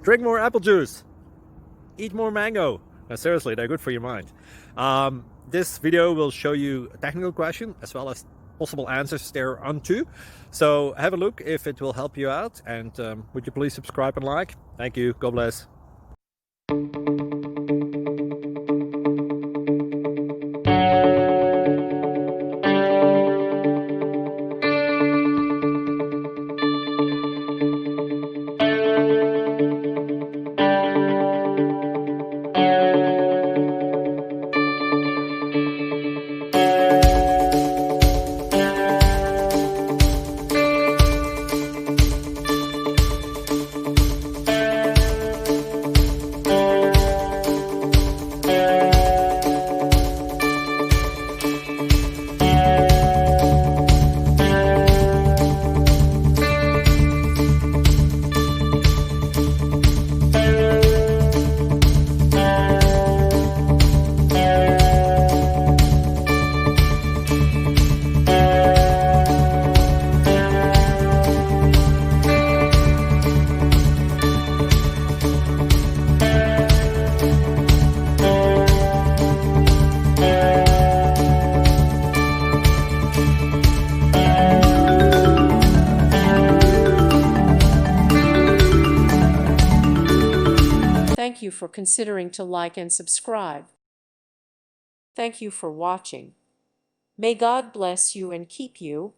drink more apple juice, eat more mango. No, seriously, they're good for your mind. This video will show you a technical question as well as possible answers thereunto. So have a look if it will help you out, and would you please subscribe and like? Thank you. God bless. Thank you for considering to like and subscribe. Thank you for watching. May God bless you and keep you.